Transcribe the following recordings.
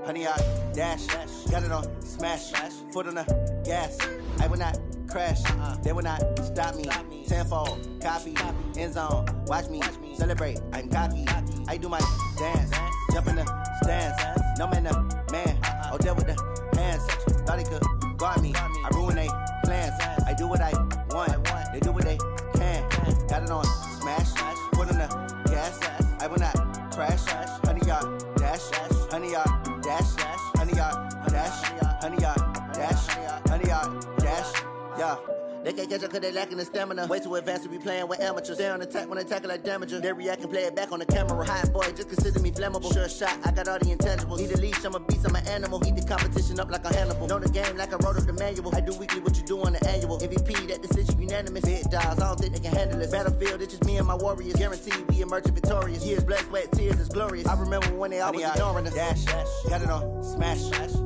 honey, I dash, got it on, smash, foot on the gas. I will not crash, they will not stop me. Tenfold, copy, end zone, watch me celebrate. I'm cocky, I do my dance, jump in the stands. No man, man, oh, there with the hands. Thought he could guard me, I ruin they plans. I do what I want, they do what they can. Got it on, smash, foot on the gas. I will not crash, honey, yard dash, honey, yard dash, honey, yard dash, honey, yard dash, honey, yard dash, yeah. They can't catch up cause they lacking the stamina. Way too advanced to be playing with amateurs. They on attack when they tackle like damager. They react and play it back on the camera. Hot boy, just consider me flammable. Sure shot, I got all the intangibles. Need a leash, I'm a beast, I'm an animal. Eat the competition up like a Hannibal. Know the game like I wrote up the manual. I do weekly what you do on the annual. MVP, that decision unanimous. Big dogs, I don't think they can handle it. Battlefield, it's just me and my warriors. Guaranteed we emerge victorious. Years, blood, sweat, tears, it's glorious. I remember when they always ignoring us. Dash, got it on, smash,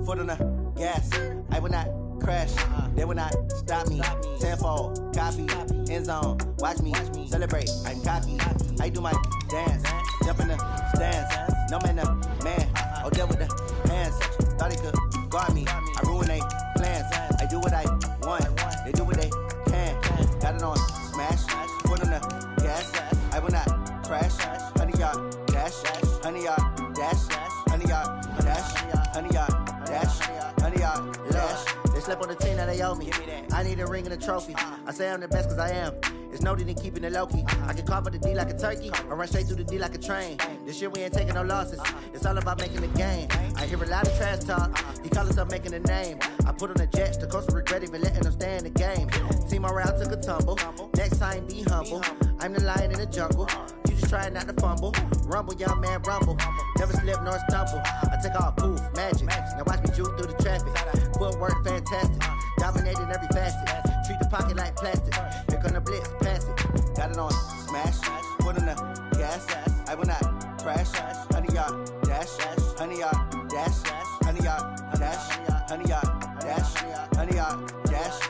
foot on the gas. I will not crash, they will not stop me. Tenfold, copy, end zone, watch me celebrate. I'm cocky, I do my dance, jump in the stands. No man, man, oh, there with the hands. Thought he could guard me, I ruin they plans. I do what I want, they do what they can. Got it on, smash, foot on the gas. I will not crash, honey, yard dash, honey, yard dash, honey, yard dash, honey, yard dash, honey, yard dash. They slept on the team that they owe me. I need a ring and a trophy. I say I'm the best cause I am. It's no need in keeping it low-key. I can carve up the D like a turkey or run straight through the D like a train. This year we ain't taking no losses. It's all about making the game. I hear a lot of trash talk. He call himself making a name. I put on the Jets. The coach will regret even letting them stay in the game. Team morale took a tumble. Next time be humble. I'm the lion in the jungle. You just trying not to fumble. Rumble, young man, rumble. Never slip nor stumble. I take off, poof, magic. Now watch me juke through the traffic. Footwork fantastic. Dominating every facet. Treat the pocket like plastic. Here come the blitz, pass it. Got it on, smash. Foot on the gas. I will not crash. Honey, yard dash. Honey, yard dash. Honey, yard dash. Honey, yard dash. Honey, yard dash.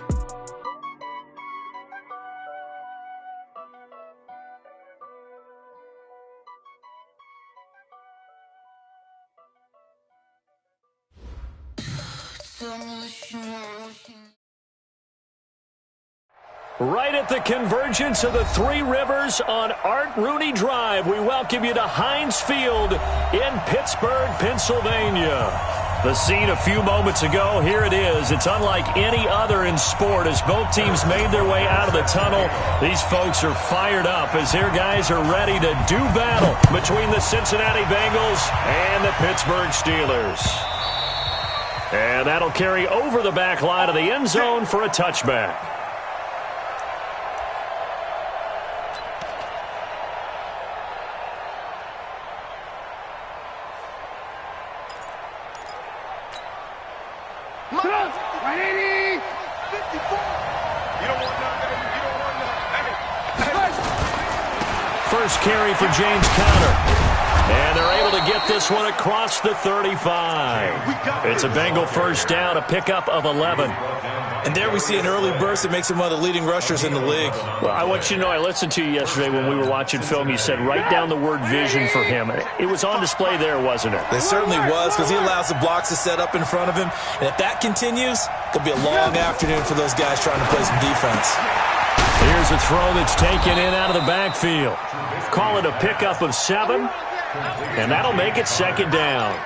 Right at the convergence of the Three Rivers on Art Rooney Drive, we welcome you to Heinz Field in Pittsburgh, Pennsylvania. The scene a few moments ago, here it is. It's unlike any other in sport as both teams made their way out of the tunnel. These folks are fired up as their guys are ready to do battle between the Cincinnati Bengals and the Pittsburgh Steelers. And that'll carry over the back line of the end zone for a touchback. First carry for James Conner. And they're able to get this one across the 35. It's a Bengal first down, a pickup of 11. And there we see an early burst that makes him one of the leading rushers in the league. Well, I want you to know, I listened to you yesterday when we were watching film. You said write down the word vision for him. It was on display there, wasn't it? It certainly was, because he allows the blocks to set up in front of him. And if that continues, it could be a long afternoon for those guys trying to play some defense. Here's a throw that's taken in out of the backfield. Call it a pickup of 7, and that'll make it second down.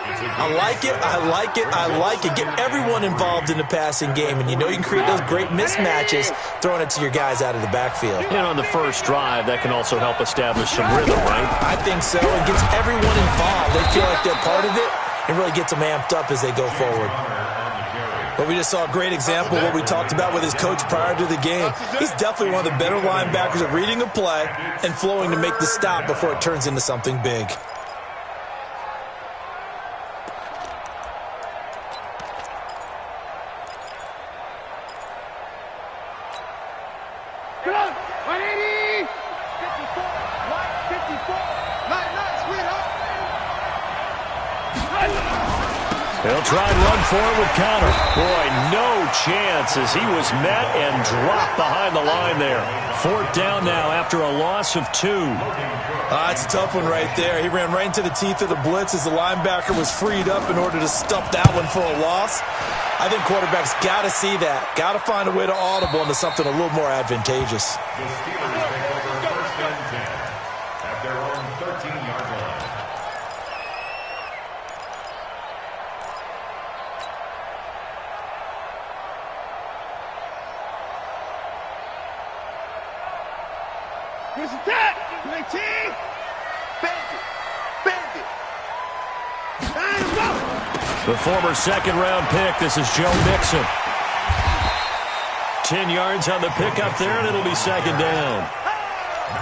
I like it, I like it, I like it. Get everyone involved in the passing game, and you know you can create those great mismatches throwing it to your guys out of the backfield. And on the first drive, that can also help establish some rhythm, right? I think so. It gets everyone involved. They feel like they're part of it and really gets them amped up as they go forward. But we just saw a great example of what we talked about with his coach prior to the game. He's definitely one of the better linebackers at reading a play and flowing to make the stop before it turns into something big. He'll try and run for it with counter. Boy, no chance as he was met and dropped behind the line there. 4th down now after a loss of 2. It's a tough one right there. He ran right into the teeth of the blitz as the linebacker was freed up in order to stuff that one for a loss. I think quarterbacks got to see that. Got to find a way to audible into something a little more advantageous. The Steelers take over 1st and 10 at their own 13-yard line. Here's the tap. 19. Bandit. Bandit. The former 2nd-round pick. This is Joe Mixon. 10 yards on the pickup there, and it'll be 2nd down.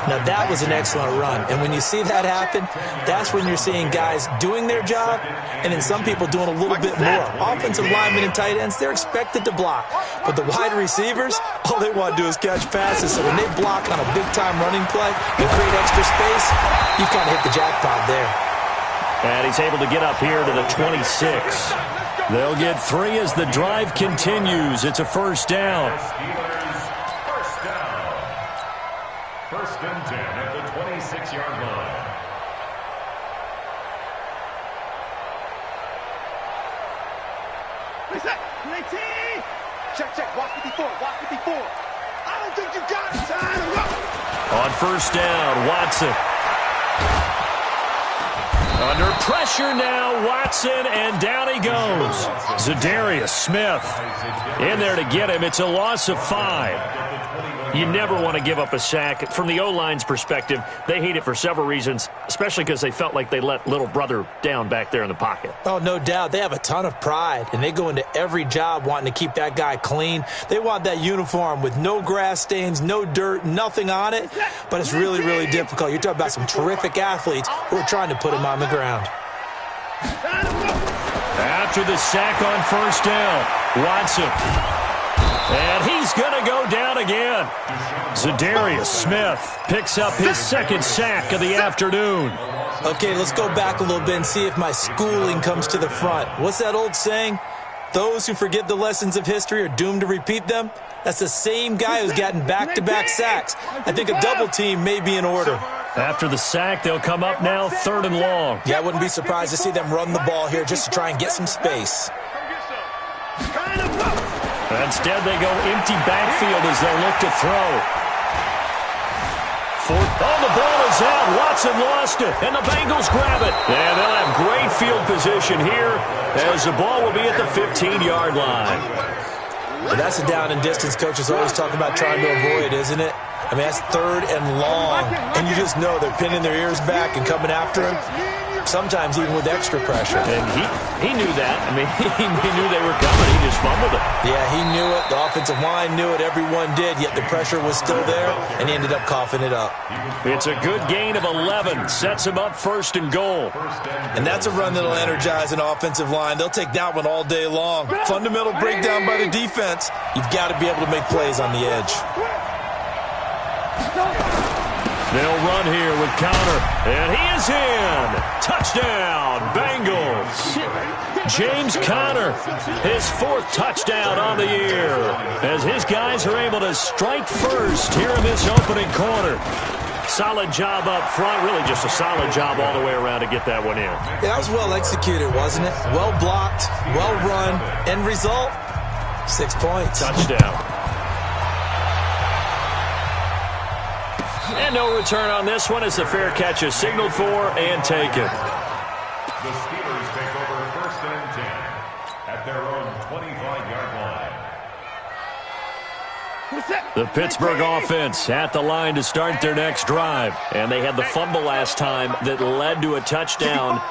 Now, that was an excellent run. And when you see that happen, that's when you're seeing guys doing their job and then some people doing a little bit more. Offensive linemen and tight ends, they're expected to block. But the wide receivers, all they want to do is catch passes. So when they block on a big-time running play and create extra space, you've kind of hit the jackpot there. And he's able to get up here to the 26. They'll get 3 as the drive continues. It's a 1st down. First and 10 at the 26-yard line. Reset. 19. Check. Walk 54. Walk 54. I don't think you got it. Time to go. On 1st down, Watson. Under pressure now, Watson, and down he goes. Zadarius Smith in there to get him. It's a loss of 5. You never want to give up a sack. From the O-line's perspective, they hate it for several reasons, especially because they felt like they let little brother down back there in the pocket. Oh, no doubt. They have a ton of pride, and they go into every job wanting to keep that guy clean. They want that uniform with no grass stains, no dirt, nothing on it, but it's really, really difficult. You're talking about some terrific athletes who are trying to put him on the ground. After the sack on 1st down, Watson. And he's going to go down again. Zadarius Smith picks up his 2nd sack of the afternoon. Okay, let's go back a little bit and see if my schooling comes to the front. What's that old saying? Those who forget the lessons of history are doomed to repeat them. That's the same guy who's gotten back-to-back sacks. I think a double team may be in order. After the sack, they'll come up now 3rd and long. Yeah, I wouldn't be surprised to see them run the ball here just to try and get some space. Instead, they go empty backfield as they look to throw. The ball is out. Watson lost it, and the Bengals grab it. And they'll have great field position here as the ball will be at the 15-yard line. Well, that's a down and distance coaches always talk about trying to avoid, isn't it? I mean, that's 3rd and long, and you just know they're pinning their ears back and coming after him, sometimes even with extra pressure. And he knew that. I mean, he knew they were coming. He just fumbled it. Yeah, he knew it. The offensive line knew it. Everyone did, yet the pressure was still there, and he ended up coughing it up. It's a good gain of 11. Sets him up 1st and goal. And that's a run that'll energize an offensive line. They'll take that one all day long. Fundamental breakdown by the defense. You've got to be able to make plays on the edge. They'll run here with counter, and he is in. Touchdown, Bengals. James Conner, his 4th touchdown on the year, as his guys are able to strike first here in this opening quarter. Solid job up front, really just a solid job all the way around to get that one in. Yeah, that was well executed, wasn't it? Well blocked, well run, end result, 6 points. Touchdown. And no return on this one as the fair catch is signaled for and taken. The Steelers take over 1st and 10 at their own 25-yard line. The Pittsburgh offense at the line to start their next drive. And they had the fumble last time that led to a touchdown.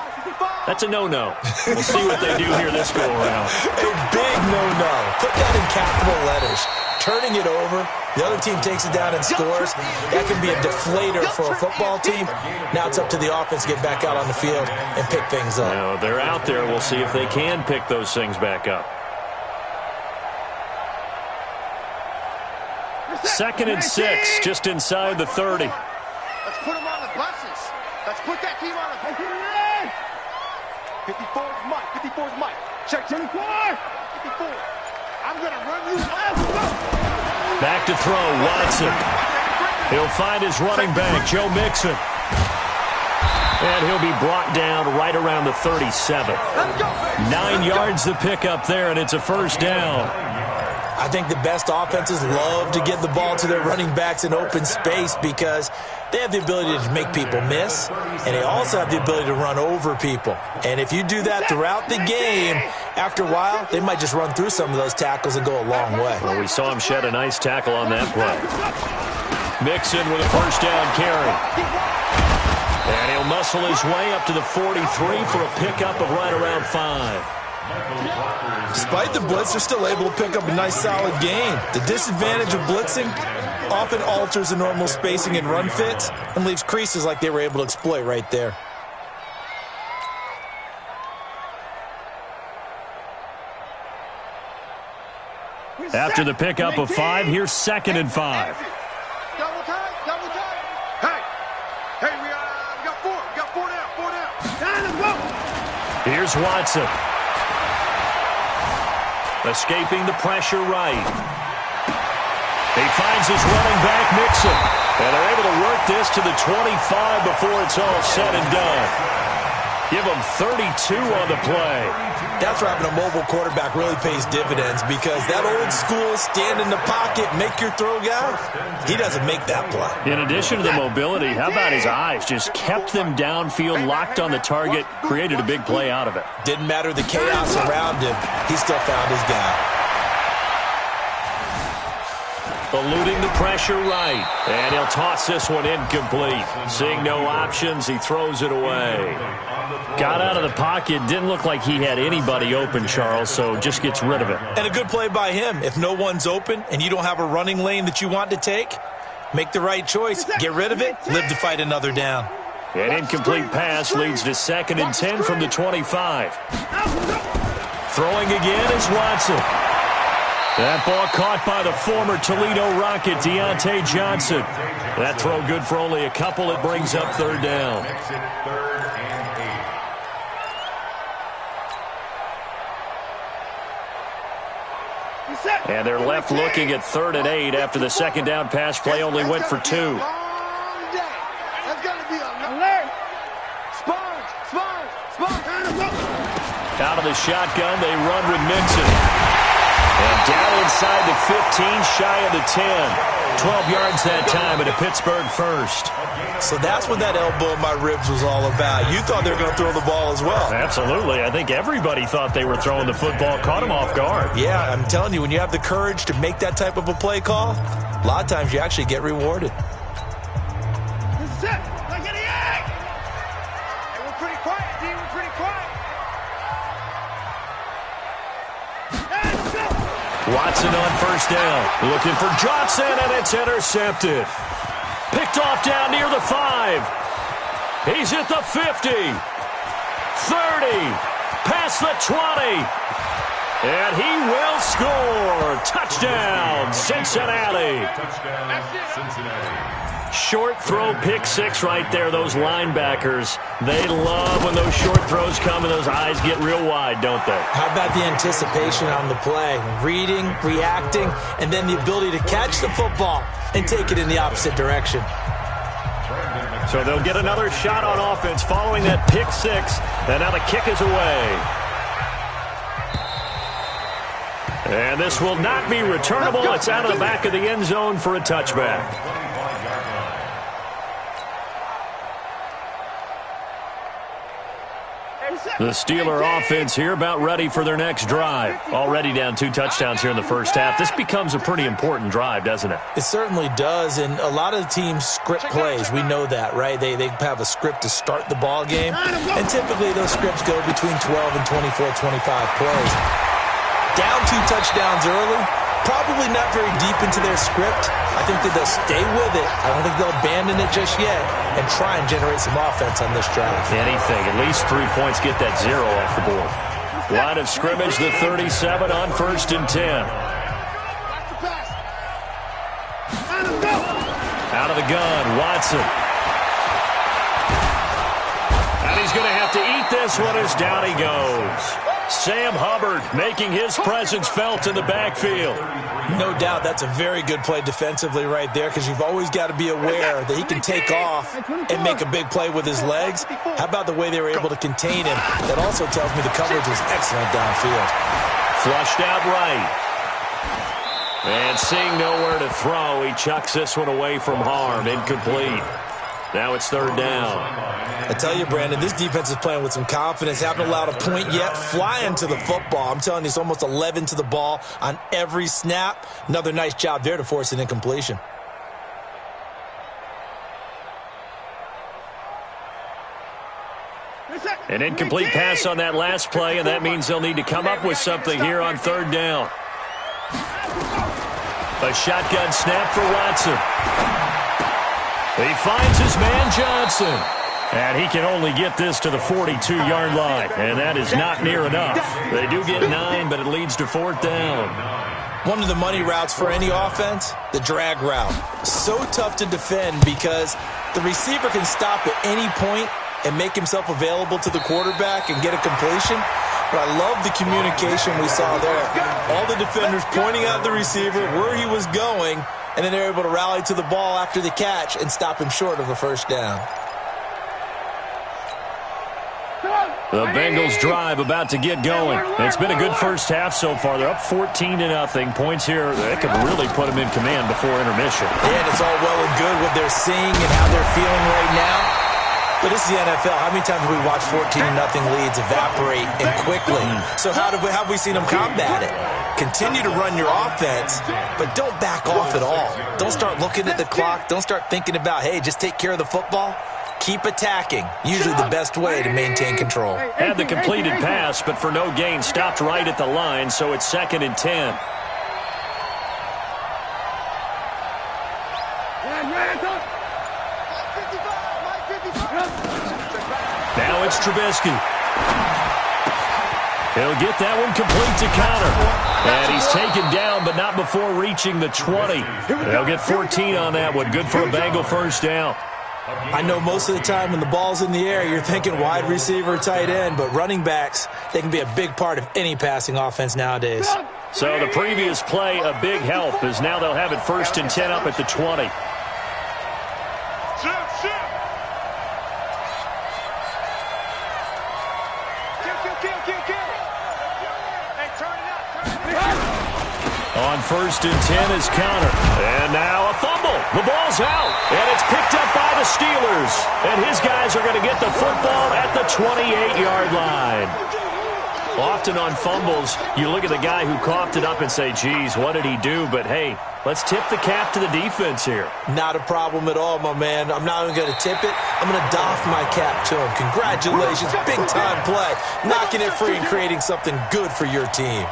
That's a no-no. We'll see what they do here this go-around. A big no-no. Put that in capital letters. Turning it over, the other team takes it down and scores. That can be a deflator for a football team. Now it's up to the offense to get back out on the field and pick things up. Now, they're out there. We'll see if they can pick those things back up. 2nd and 6, just inside the 30. Let's put them on the buses. Let's put that team on the 54's Mike. 54's Mike. Check 24. 54. I'm going to run you. Back to throw, Watson. He'll find his running back, Joe Mixon. And he'll be brought down right around the 37. 9 yards to pick up there, and it's a first down. I think the best offenses love to get the ball to their running backs in open space because they have the ability to make people miss, and they also have the ability to run over people. And if you do that throughout the game, after a while, they might just run through some of those tackles and go a long way. Well, we saw him shed a nice tackle on that play. Mixon with a first down carry. And he'll muscle his way up to the 43 for a pickup of right around 5. Despite the blitz, they're still able to pick up a nice solid gain. The disadvantage of blitzing often alters the normal spacing and run fits and leaves creases like they were able to exploit right there. After the pickup of 5, here's 2nd and 5. Double time, double time. Hey, we got 4. We got 4 down, 4 down. Time to go. Here's Watson. Escaping the pressure right. He finds his running back, Mixon. And they're able to work this to the 25 before it's all said and done. Give him 32 on the play. That's where having a mobile quarterback really pays dividends because that old school stand in the pocket, make your throw guy, he doesn't make that play. In addition to the mobility, how about his eyes? Just kept them downfield, locked on the target, created a big play out of it. Didn't matter the chaos around him, he still found his guy. Eluding the pressure right. And he'll toss this one incomplete. Seeing no options, he throws it away. Got out of the pocket. Didn't look like he had anybody open, Charles, so just gets rid of it. And a good play by him. If no one's open and you don't have a running lane that you want to take, make the right choice. Get rid of it. Live to fight another down. An incomplete pass leads to 2nd and 10 from the 25. Throwing again is Watson. That ball caught by the former Toledo Rocket, Deontay Johnson. That throw good for only a couple. It brings up 3rd down. And they're left looking at 3rd and 8 after the 2nd down pass play only went for 2. That's going to be a alert. Sponge. Out of the shotgun, they run with Mixon. And down inside the 15, shy of the 10. 12 yards that time and a Pittsburgh first. So that's what that elbow in my ribs was all about. You thought they were going to throw the ball as well. Absolutely. I think everybody thought they were throwing the football. Caught him off guard. Yeah, I'm telling you, when you have the courage to make that type of a play call, a lot of times you actually get rewarded. This is it. Like an egg. Hey, we're pretty quiet, D. We're pretty quiet. Hey, let's go. Watson on first down. Looking for Johnson, and it's intercepted. Picked off down near the 5. He's at the 50. 30. Past the 20. And he will score. Touchdown, Cincinnati. Touchdown, Cincinnati. Short throw, pick 6 right there. Those linebackers, they love when those short throws come and those eyes get real wide, don't they? How about the anticipation on the play? Reading, reacting, and then the ability to catch the football and take it in the opposite direction. So they'll get another shot on offense following that pick 6. And now the kick is away. And this will not be returnable. It's out of the back of the end zone for a touchback. The Steeler offense here about ready for their next drive. Already down 2 touchdowns here in the first half. This becomes a pretty important drive, doesn't it? It certainly does, and a lot of the teams script plays. We know that, right? They have a script to start the ball game, and typically those scripts go between 12 and 24, 25 plays. Down 2 touchdowns early, probably not very deep into their script. I think that they'll stay with it. I don't think they'll abandon it just yet and try and generate some offense on this drive. Anything. At least 3 points. Get that 0 off the board. Line of scrimmage, the 37 on 1st and 10. Out of the gun, Watson. And he's going to have to eat this one as down he goes. Sam Hubbard making his presence felt in the backfield. No doubt that's a very good play defensively right there, because you've always got to be aware that he can take off and make a big play with his legs. How about the way they were able to contain him? That also tells me the coverage was excellent downfield. Flushed out right. And seeing nowhere to throw, he chucks this one away from harm. Incomplete. Now it's third down. I tell you, Brandon, this defense is playing with some confidence. Haven't allowed a point yet. Flying to the football. I'm telling you, it's almost 11 to the ball on every snap. Another nice job there to force an incompletion. An incomplete pass on that last play, and that means they'll need to come up with something here on third down. A shotgun snap for Watson. He finds his man Johnson. And he can only get this to the 42-yard line. And that is not near enough. They do get 9, but it leads to fourth down. One of the money routes for any offense, the drag route. So tough to defend because the receiver can stop at any point and make himself available to the quarterback and get a completion. But I love the communication we saw there. All the defenders pointing out the receiver, where he was going, and then they're able to rally to the ball after the catch and stop him short of a first down. The Bengals drive about to get going. It's been a good first half so far. They're up 14-0. Points here, they could really put them in command before intermission. And it's all well and good what they're seeing and how they're feeling right now. But this is the NFL. How many times have we watched 14-0 leads evaporate and quickly? So how have we seen them combat it? Continue to run your offense, but don't back off at all. Don't start looking at the clock. Don't start thinking about, hey, just take care of the football. Keep attacking. Usually the best way to maintain control. Had the completed pass, but for no gain, stopped right at the line, so it's 2nd and 10. Now it's Trubisky. He'll get that one complete to Connor. And he's taken down, but not before reaching the 20. They'll get 14 on that one. Good for a Bengal first down. I know most of the time when the ball's in the air, you're thinking wide receiver, tight end, but running backs, they can be a big part of any passing offense nowadays. So the previous play, a big help, as now they'll have it 1st and 10 up at the 20. On 1st and 10 is Connor. And now a fumble. The ball's out. And it's picked up by the Steelers. And his guys are going to get the football at the 28-yard line. Often on fumbles, you look at the guy who coughed it up and say, geez, what did he do? But, hey, let's tip the cap to the defense here. Not a problem at all, my man. I'm not even going to tip it. I'm going to doff my cap to him. Congratulations. Big-time play. Knocking it free and creating something good for your team.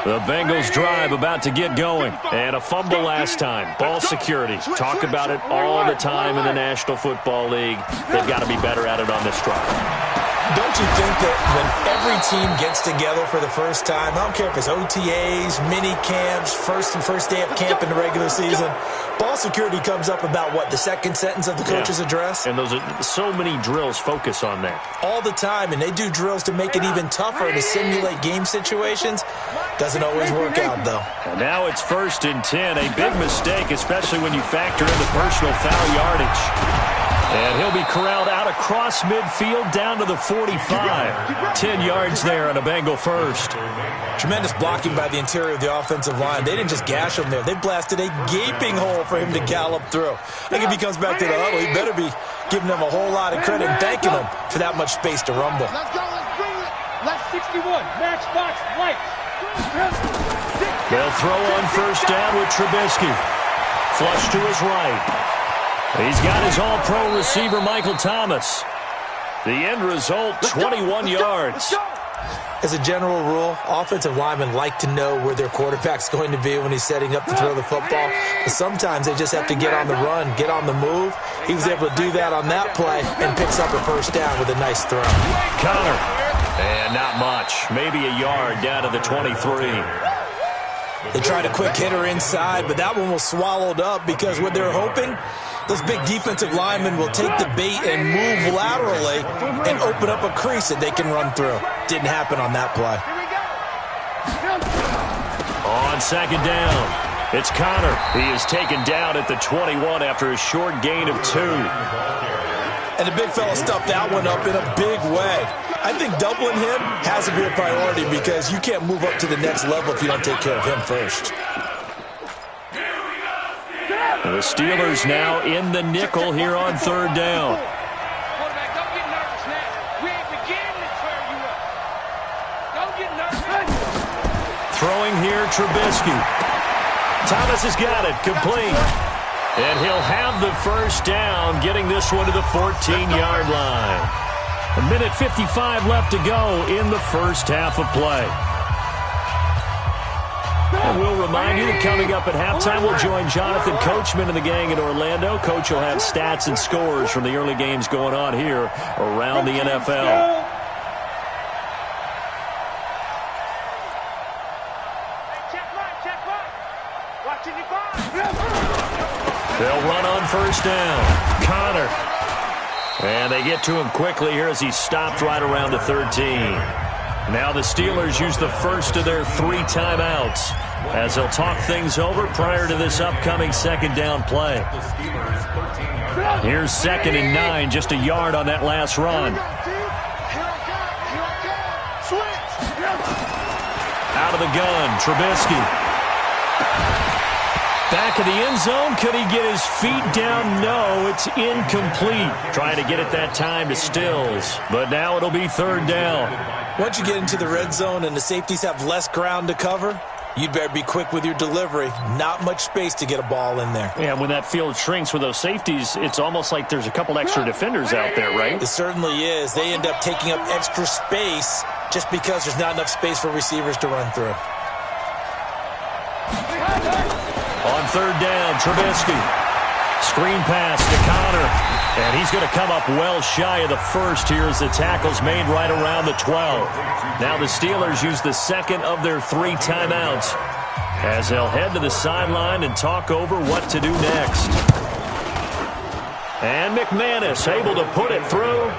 The Bengals drive about to get going. And a fumble last time. Ball security. Talk about it all the time in the National Football League. They've got to be better at it on this drive. Don't you think that when every team gets together for the first time, I don't care if it's OTAs, mini camps, first day of camp in the regular season, ball security comes up about what, the second sentence of the coach's address? And those are so many drills focus on that. All the time, and they do drills to make it even tougher to simulate game situations. Doesn't always work out, though. And now it's 1st and 10, a big mistake, especially when you factor in the personal foul yardage. And he'll be corralled out across midfield down to the 45. 10 yards there on a Bengal first. Tremendous blocking by the interior of the offensive line. They didn't just gash him there. They blasted a gaping hole for him to gallop through. I think if he comes back to the huddle, he better be giving them a whole lot of credit and thanking them for that much space to rumble. Let's go, let's bring it. Left 61, matchbox, right. They'll throw on 1st down with Trubisky. Flush to his right. He's got his all-pro receiver, Michael Thomas. The end result, 21 yards. As a general rule, offensive linemen like to know where their quarterback's going to be when he's setting up to throw the football. But sometimes they just have to get on the run, get on the move. He was able to do that on that play and picks up a first down with a nice throw. Connor. And not much. Maybe a yard down to the 23. They tried a quick hitter inside, but that one was swallowed up because what they're hoping, Those big defensive linemen will take the bait and move laterally and open up a crease that they can run through. Didn't happen on that play. On second down, it's Connor. He is taken down at the 21 after a short gain of 2. And the big fella stuffed that one up in a big way. I think doubling him has to be a priority because you can't move up to the next level if you don't take care of him first. The Steelers now in the nickel here on third down. Quarterback, don't get nervous now. We ain't beginning to tear you up. Don't get nervous. Throwing here, Trubisky. Thomas has got it, complete. And he'll have the first down, getting this one to the 14-yard line. 1:55 left to go in the first half of play. And we'll remind you that coming up at halftime, we'll join Jonathan Coachman and the gang in Orlando. Coach will have stats and scores from the early games going on here around the NFL. They'll run on first down. Connor. And they get to him quickly here as he stopped right around the 13. Now the Steelers use the first of their 3 timeouts as they'll talk things over prior to this upcoming second down play. Here's 2nd and 9, just a yard on that last run. Out of the gun, Trubisky. Back in the end zone, could he get his feet down? No, it's incomplete. Trying to get it that time to Stills, but now it'll be third down. Once you get into the red zone and the safeties have less ground to cover, you'd better be quick with your delivery. Not much space to get a ball in there. Yeah, when that field shrinks with those safeties, it's almost like there's a couple extra defenders out there, right? It certainly is. They end up taking up extra space just because there's not enough space for receivers to run through. On third down, Trubisky. Screen pass to Connor. And he's going to come up well shy of the first here as the tackle's made right around the 12. Now the Steelers use the second of their 3 timeouts as they'll head to the sideline and talk over what to do next. And McManus able to put it through.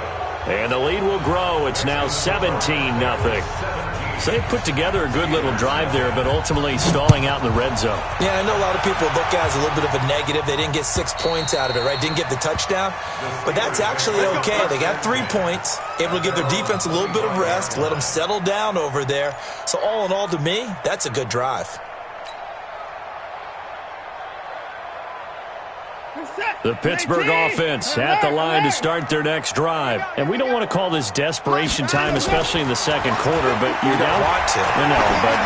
And the lead will grow. It's now 17-0. So they put together a good little drive there, but ultimately stalling out in the red zone. Yeah, I know a lot of people look at it as a little bit of a negative. They didn't get 6 points out of it, right? Didn't get the touchdown. But that's actually okay. They got 3 points, able to give their defense a little bit of rest, let them settle down over there. So all in all, to me, that's a good drive. The Pittsburgh offense at the line to start their next drive. And we don't want to call this desperation time, especially in the second quarter, but you're down. Want to. No, but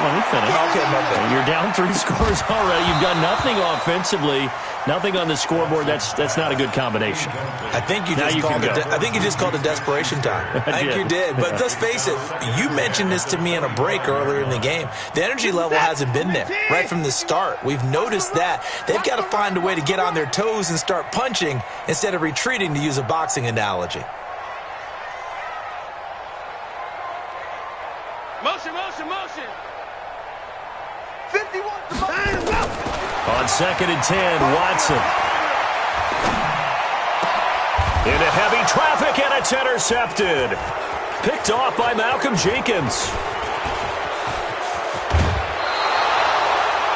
let me finish. Okay, You're down 3 scores already. You've got nothing offensively, nothing on the scoreboard. That's not a good combination. I think you just called it desperation time. I think you did. But let's face it, you mentioned this to me in a break earlier in the game. The energy level hasn't been there right from the start. We've noticed that. They've got to find a way to get on their toes and start punching instead of retreating, to use a boxing analogy. Motion, motion, motion. 51. On 2nd and 10, Watson. Into heavy traffic, and it's intercepted. Picked off by Malcolm Jenkins.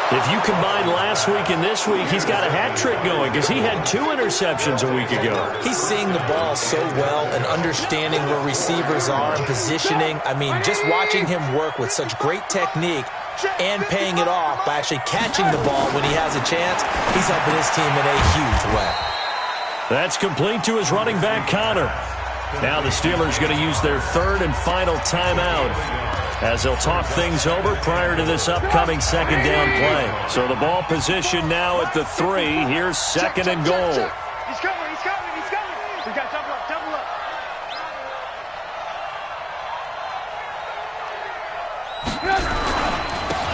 If you combine last week and this week, he's got a hat trick going because he had 2 interceptions a week ago. He's seeing the ball so well and understanding where receivers are and positioning. I mean, just watching him work with such great technique and paying it off by actually catching the ball when he has a chance, he's helping his team in a huge way. That's complete to his running back, Connor. Now the Steelers going to use their 3rd and final timeout as they'll talk things over prior to this upcoming second down play. So the ball position now at the 3. Here's 2nd and goal. He's coming, he's coming, he's coming. We got double up, double up.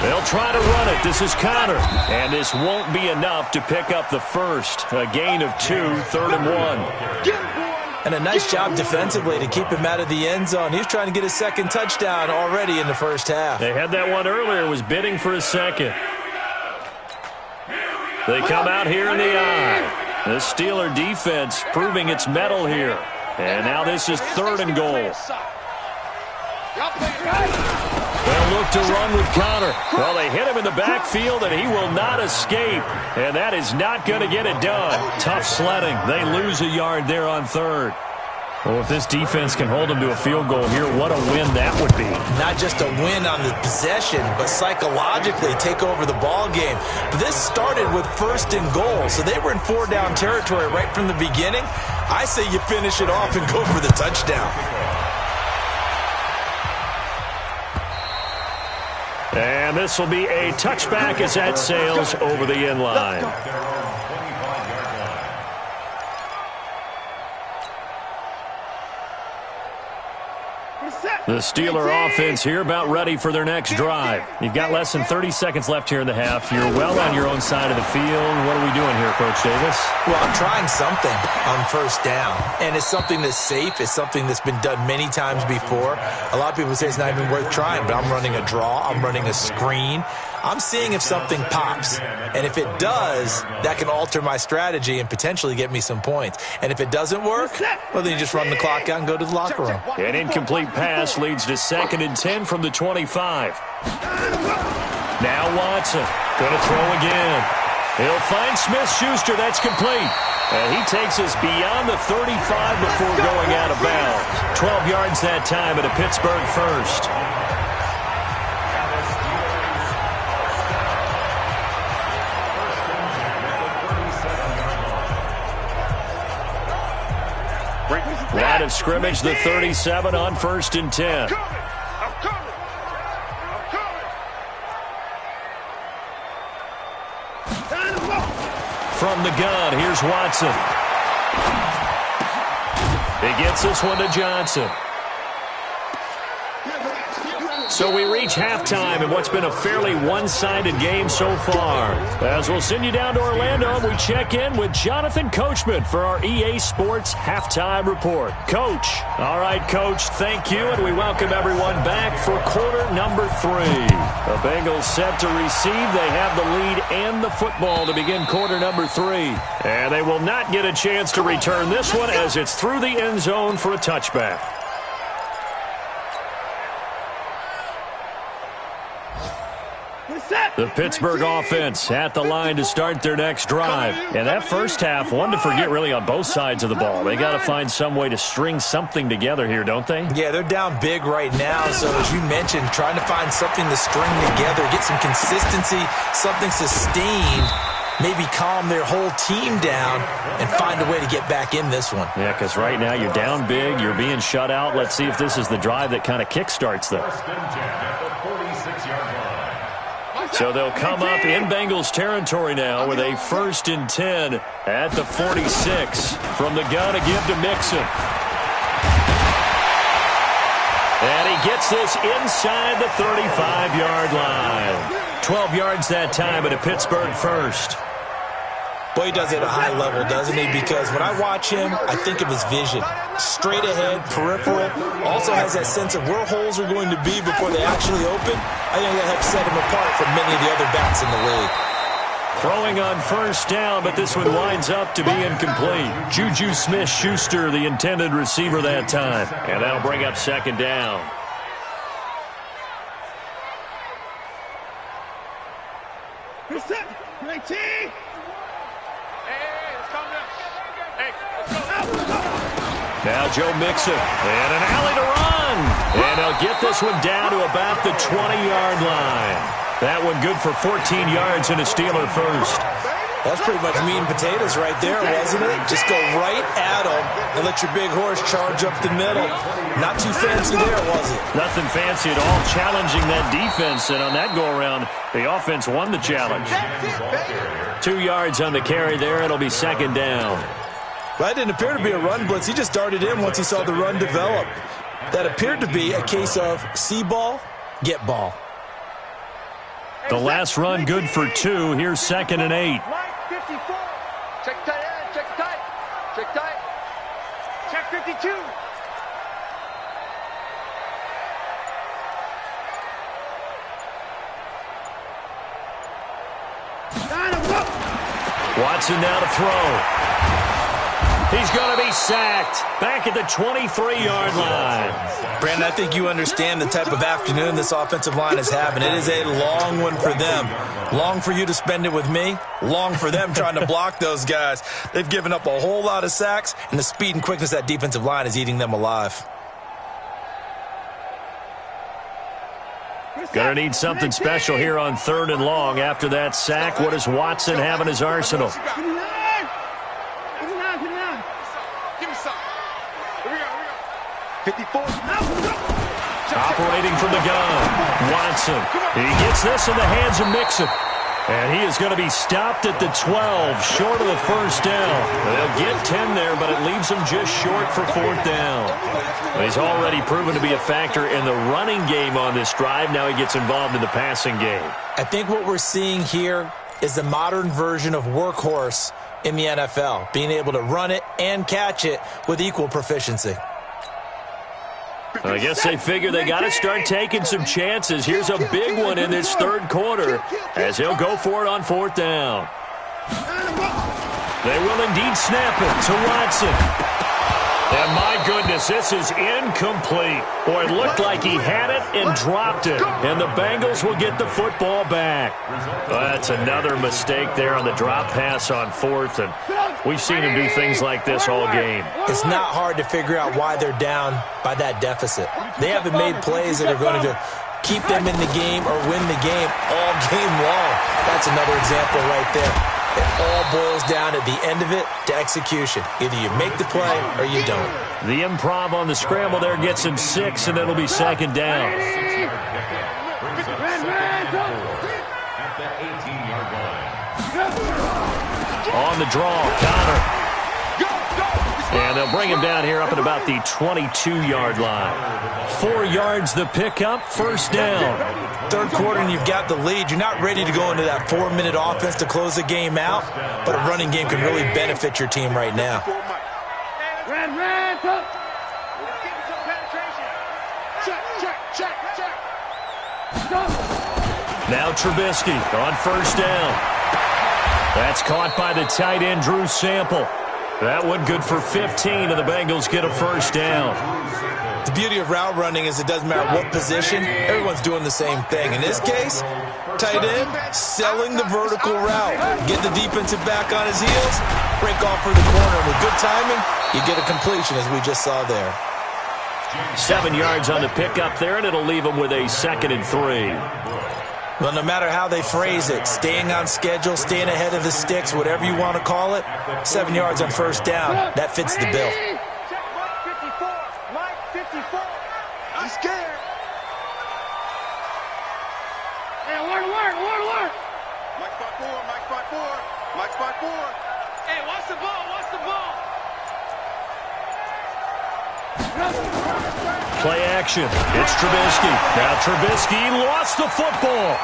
They'll try to run it. This is Connor. And this won't be enough to pick up the first. A gain of 2, 3rd and 1. And a nice job defensively to keep him out of the end zone. He was trying to get his 2nd touchdown already in the first half. They had that one earlier, was bidding for his 2nd. They come out here in the I. The Steeler defense proving its mettle here. And now this is 3rd and goal. They'll look to run with Connor. Well, they hit him in the backfield, and he will not escape. And that is not going to get it done. Tough sledding. They lose a yard there on 3rd. Well, if this defense can hold them to a field goal here, what a win that would be. Not just a win on the possession, but psychologically take over the ball game. But this started with 1st and goal, so they were in 4-down territory right from the beginning. I say you finish it off and go for the touchdown. And this will be a touchback as that sails over the end line. The Steeler offense here about ready for their next drive. You've got less than 30 seconds left here in the half. You're well on your own side of the field. What are we doing here, Coach Davis? Well, I'm trying something on 1st down. And it's something that's safe. It's something that's been done many times before. A lot of people say it's not even worth trying, but I'm running a draw. I'm running a screen. I'm seeing if something pops. And if it does, that can alter my strategy and potentially get me some points. And if it doesn't work, well, then you just run the clock out and go to the locker room. An incomplete pass leads to 2nd and 10 from the 25. Now Watson going to throw again. He'll find Smith-Schuster. That's complete. And he takes us beyond the 35 before going out of bounds. 12 yards that time at a Pittsburgh 1st. Line of scrimmage, the 37 on 1st and 10. From the gun, here's Watson. He gets this one to Johnson. So we reach halftime in what's been a fairly one-sided game so far. As we'll send you down to Orlando, we check in with Jonathan Coachman for our EA Sports Halftime Report. Coach. All right, Coach, thank you, and we welcome everyone back for quarter number 3. The Bengals set to receive. They have the lead and the football to begin quarter number 3. And they will not get a chance to return this one as it's through the end zone for a touchback. The Pittsburgh offense at the line to start their next drive. And that first half, one to forget really on both sides of the ball. They got to find some way to string something together here, don't they? Yeah, they're down big right now. So as you mentioned, trying to find something to string together, get some consistency, something sustained, maybe calm their whole team down and find a way to get back in this one. Yeah, because right now you're down big, you're being shut out. Let's see if this is the drive that kind of kickstarts them. So they'll come up in Bengals territory now with a 1st and 10 at the 46. From the gun, a give to Mixon. And he gets this inside the 35-yard line. 12 yards that time at a Pittsburgh 1st. Boy, he does it at a high level, doesn't he? Because when I watch him, I think of his vision. Straight ahead, peripheral. Also has that sense of where holes are going to be before they actually open. I think that helps set him apart from many of the other backs in the league. Throwing on 1st down, but this one winds up to be incomplete. Juju Smith-Schuster, the intended receiver that time. And that'll bring up 2nd down. Now Joe Mixon, and an alley to run. And he'll get this one down to about the 20-yard line. That one good for 14 yards and a Steeler 1st. That's pretty much meat and potatoes right there, wasn't it? Just go right at him and let your big horse charge up the middle. Not too fancy there, was it? Nothing fancy at all, challenging that defense. And on that go-around, the offense won the challenge. 2 yards on the carry there. It'll be 2nd down. That didn't appear to be a run blitz. He just darted in once he saw the run develop. That appeared to be a case of see ball, get ball. The last run good for 2. Here's 2nd and 8. Check tight end, check tight. Check tight. Check 52. Watson now to throw. He's going to be sacked back at the 23-yard line. Brandon, I think you understand the type of afternoon this offensive line is having. It is a long one for them. Long for you to spend it with me. Long for them trying to block those guys. They've given up a whole lot of sacks, and the speed and quickness of that defensive line is eating them alive. Going to need something special here on 3rd and long. After that sack, what does Watson have in his arsenal? Operating from the gun, Watson. He gets this in the hands of Mixon. And he is going to be stopped at the 12, short of the first down. They'll get 10 there, but it leaves him just short for 4th down. He's already proven to be a factor in the running game on this drive. Now he gets involved in the passing game. I think what we're seeing here is the modern version of workhorse in the NFL, being able to run it and catch it with equal proficiency. I guess they figure they got to start taking some chances. Here's a big one in this 3rd quarter as he'll go for it on 4th down. They will indeed snap it to Watson. And my goodness, this is incomplete. Boy, it looked like he had it and dropped it. And the Bengals will get the football back. That's another mistake there on the drop pass on 4th. And we've seen him do things like this all game. It's not hard to figure out why they're down by that deficit. They haven't made plays that are going to keep them in the game or win the game all game long. That's another example right there. It all boils down at the end of it to execution. Either you make the play or you don't. The improv on the scramble there gets him 6, and it'll be 2nd down. On the draw, Connor. And they'll bring him down here up at about the 22-yard line. 4 yards the pickup, 1st down. 3rd quarter and you've got the lead. You're not ready to go into that 4-minute offense to close the game out, but a running game can really benefit your team right now. Now Trubisky on 1st down. That's caught by the tight end, Drew Sample. That one good for 15, and the Bengals get a 1st down. The beauty of route running is it doesn't matter what position, everyone's doing the same thing. In this case, tight end selling the vertical route. Get the defensive back on his heels, break off for the corner. With good timing, you get a completion as we just saw there. 7 yards on the pickup there, and it'll leave him with a 2nd and 3. Well, no matter how they phrase it, staying on schedule, staying ahead of the sticks, whatever you want to call it, 7 yards on 1st down, that fits the bill. Mike 54. I'm scared. Hey, work. Mike 5-4. Hey, watch the ball. Play action. It's Trubisky. Now Trubisky lost the football.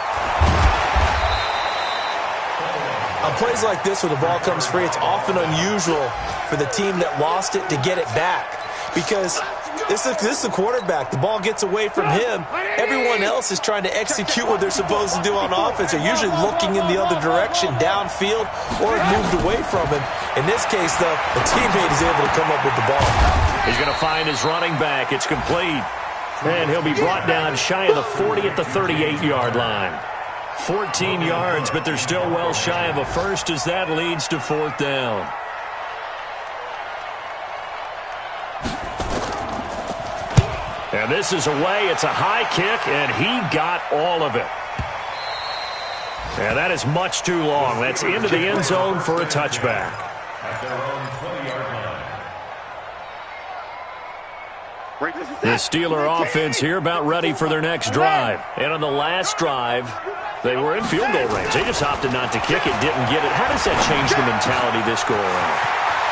On plays like this where the ball comes free, it's often unusual for the team that lost it to get it back. Because this is the quarterback. The ball gets away from him. Everyone else is trying to execute what they're supposed to do on offense. They're usually looking in the other direction, downfield, or moved away from him. In this case, though, the teammate is able to come up with the ball. He's going to find his running back. It's complete. And he'll be brought down shy of the 40 at the 38-yard line. 14 yards, but they're still well shy of a first as that leads to 4th down. And this is away. It's a high kick, and he got all of it. And that is much too long. That's into the end zone for a touchback. At their own 20-yard line. The Steeler offense here about ready for their next drive. And on the last drive, they were in field goal range. They just opted not to kick it, didn't get it. How does that change the mentality this go around?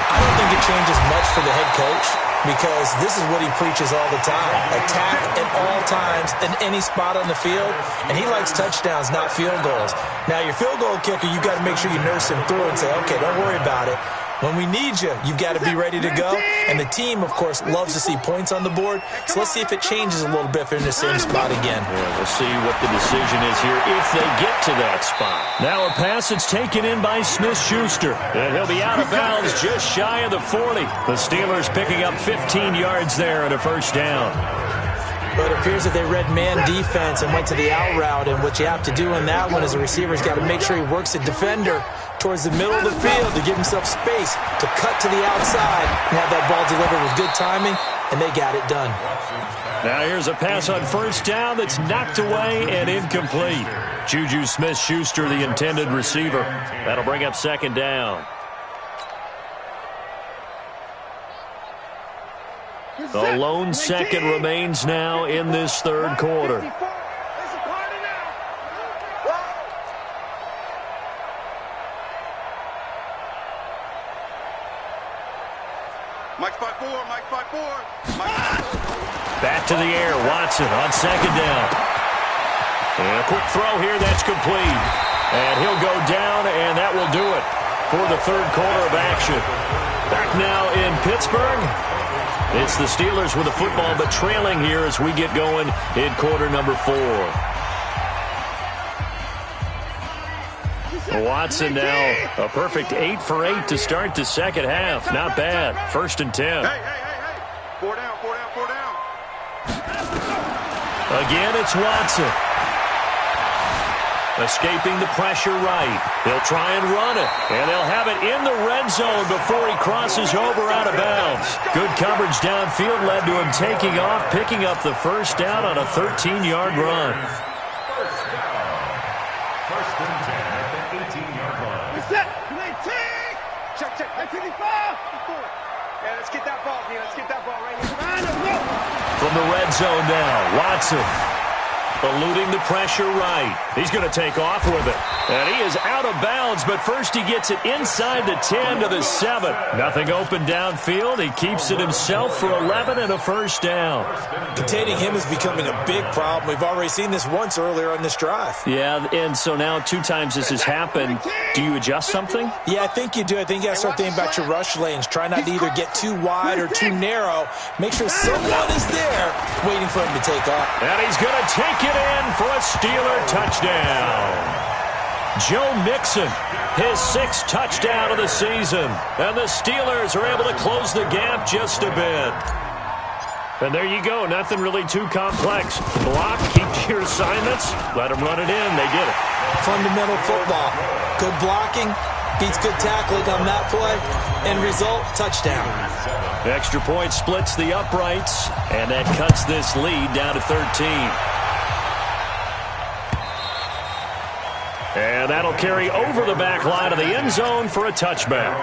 I don't think it changes much for the head coach because this is what he preaches all the time. Attack at all times in any spot on the field, and he likes touchdowns, not field goals. Now, your field goal kicker, you got to make sure you nurse him through and say, okay, don't worry about it. When we need you, you've got to be ready to go. And the team, of course, loves to see points on the board. So let's see if it changes a little bit if they're in the same spot again. Yeah, we'll see what the decision is here if they get to that spot. Now a pass that's taken in by Smith-Schuster. And he'll be out of bounds just shy of the 40. The Steelers picking up 15 yards there and a first down. But it appears that they read man defense and went to the out route. And what you have to do on that one is the receiver's got to make sure he works the defender towards the middle of the field to give himself space to cut to the outside and have that ball delivered with good timing, and they got it done. Now here's a pass on first down that's knocked away and incomplete. Juju Smith-Schuster, the intended receiver. That'll bring up second down. The lone second remains now in this third quarter. Mike 5-4, Mike 5-4. Back to the air, Watson on second down. And a quick throw here, that's complete. And he'll go down, and that will do it for the third quarter of action. Back now in Pittsburgh. It's the Steelers with the football, but trailing here as we get going in quarter number 4. Watson now a perfect 8 for 8 to start the second half. Not bad. First and 10. Hey. 4 down. Again, it's Watson. Escaping the pressure right. They'll try and run it. And they'll have it in the red zone before he crosses over out of bounds. Good coverage downfield led to him taking off, picking up the first down on a 13-yard run. First and 10 at the 18-yard line. Set. Check. 1985. Yeah, let's get that ball here. Let's get that ball right here. From the red zone now, Watson. Eluding the pressure right. He's going to take off with it. And he is out of bounds, but first he gets it inside the 10 to the 7. Nothing open downfield. He keeps it himself for 11 and a first down. Containing him is becoming a big problem. We've already seen this once earlier on this drive. Yeah, and so now 2 times this has happened. Do you adjust something? Yeah, I think you do. I think you got to start thinking about your rush lanes. Try not to either get too wide or too narrow. Make sure someone is there waiting for him to take off. And he's going to take it in for a Steeler touchdown. Joe Mixon, his 6th touchdown of the season. And the Steelers are able to close the gap just a bit. And there you go. Nothing really too complex. Block, keep to your assignments, let them run it in. They did it. Fundamental football. Good blocking beats good tackling on that play. End result, touchdown. The extra point splits the uprights, and that cuts this lead down to 13. And that'll carry over the back line of the end zone for a touchback.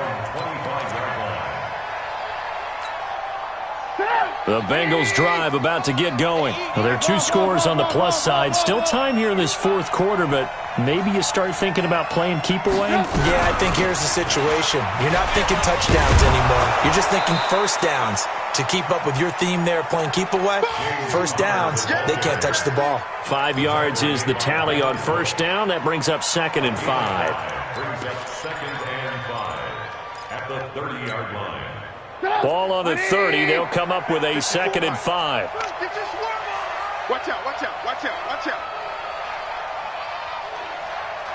The Bengals drive about to get going. Well, there are 2 scores on the plus side. Still time here in this fourth quarter, but maybe you start thinking about playing keep away? Yeah, I think here's the situation. You're not thinking touchdowns anymore. You're just thinking first downs. To keep up with your theme there, playing keep away, first downs, they can't touch the ball. 5 yards is the tally on first down. That brings up 2nd and 5. Brings up 2nd and 5 at the 30-yard line. Ball on the 30. They'll come up with a 2nd and 5. Watch out.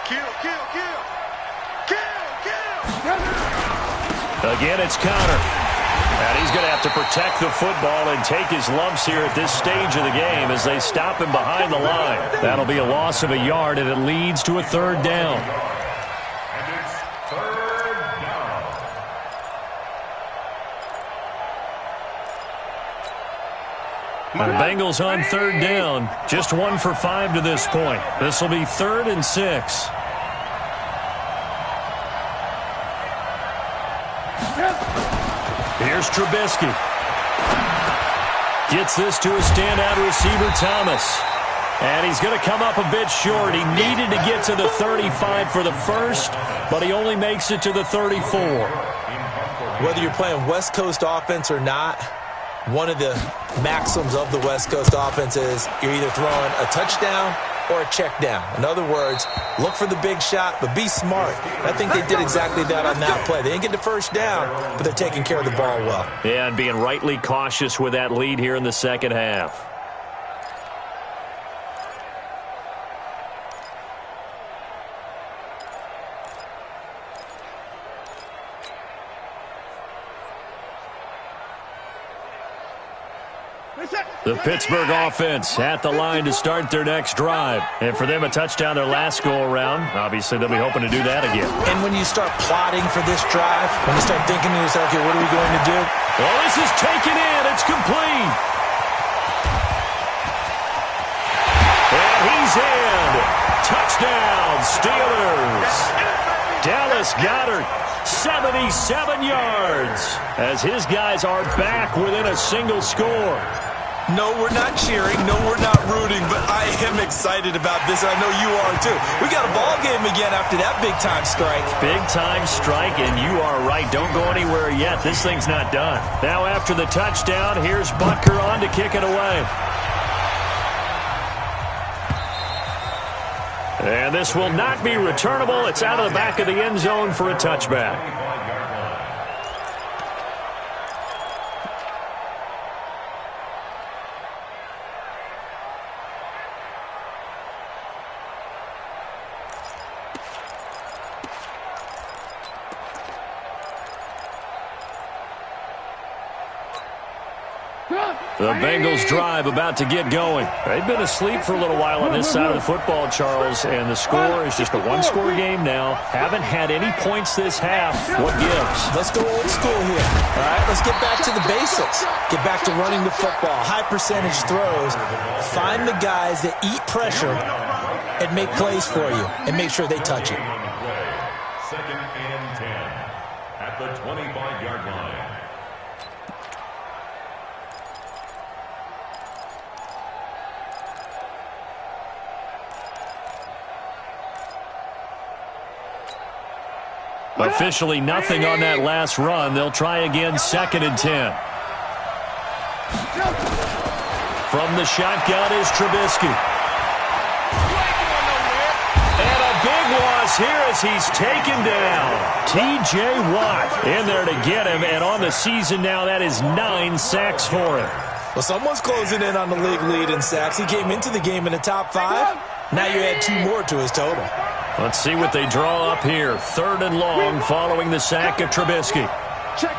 Kill. Again, it's Connor. And he's going to have to protect the football and take his lumps here at this stage of the game as they stop him behind the line. That'll be a loss of a yard, and it leads to a 3rd down. And it's 3rd down. The Bengals on 3rd down. Just 1 for 5 to this point. This will be 3rd and 6. Here's Trubisky. Gets this to a standout receiver, Thomas. And he's going to come up a bit short. He needed to get to the 35 for the first, but he only makes it to the 34. Whether you're playing West Coast offense or not, one of the maxims of the West Coast offense is you're either throwing a touchdown or a check down. In other words, look for the big shot, but be smart. I think they did exactly that on that play. They didn't get the first down, but they're taking care of the ball well. Yeah, and being rightly cautious with that lead here in the second half. The Pittsburgh offense at the line to start their next drive. And for them, a touchdown their last go-around. Obviously, they'll be hoping to do that again. And when you start plotting for this drive, when you start thinking to yourself, okay, what are we going to do? Well, this is taken in. It's complete. And he's in. Touchdown, Steelers. Dallas Goedert, 77 yards, as his guys are back within a single score. No, we're not cheering. No, we're not rooting, but I am excited about this, and I know you are too. We got a ball game again after that big-time strike. Big-time strike, and you are right. Don't go anywhere yet. This thing's not done. Now after the touchdown, here's Butker on to kick it away. And this will not be returnable. It's out of the back of the end zone for a touchback. The Bengals drive about to get going. They've been asleep for a little while on this side of the football, Charles, and the score is just a one-score game now. Haven't had any points this half. What gives? Let's go old school here. All right, let's get back to the basics. Get back to running the football, high percentage throws. Find the guys that eat pressure and make plays for you and make sure they touch it. Second and 10 at the 25-yard line. Officially nothing on that last run. They'll try again, second and 10. From the shotgun is Trubisky. And a big loss here as he's taken down. T.J. Watt in there to get him, and on the season now, that is 9 sacks for him. Well, someone's closing in on the league lead in sacks. He came into the game in the top 5. Now you add 2 more to his total. Let's see what they draw up here. 3rd and long following the sack of Trubisky. Check.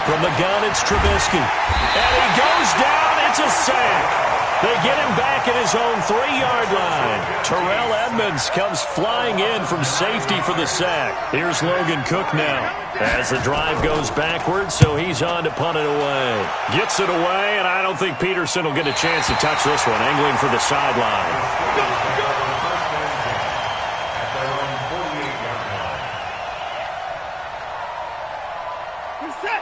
From the gun, it's Trubisky. And he goes down. It's a sack. They get him back at his own 3-yard line. Terrell Edmonds comes flying in from safety for the sack. Here's Logan Cook now as the drive goes backwards, so he's on to punt it away. Gets it away, and I don't think Peterson will get a chance to touch this one. Angling for the sideline.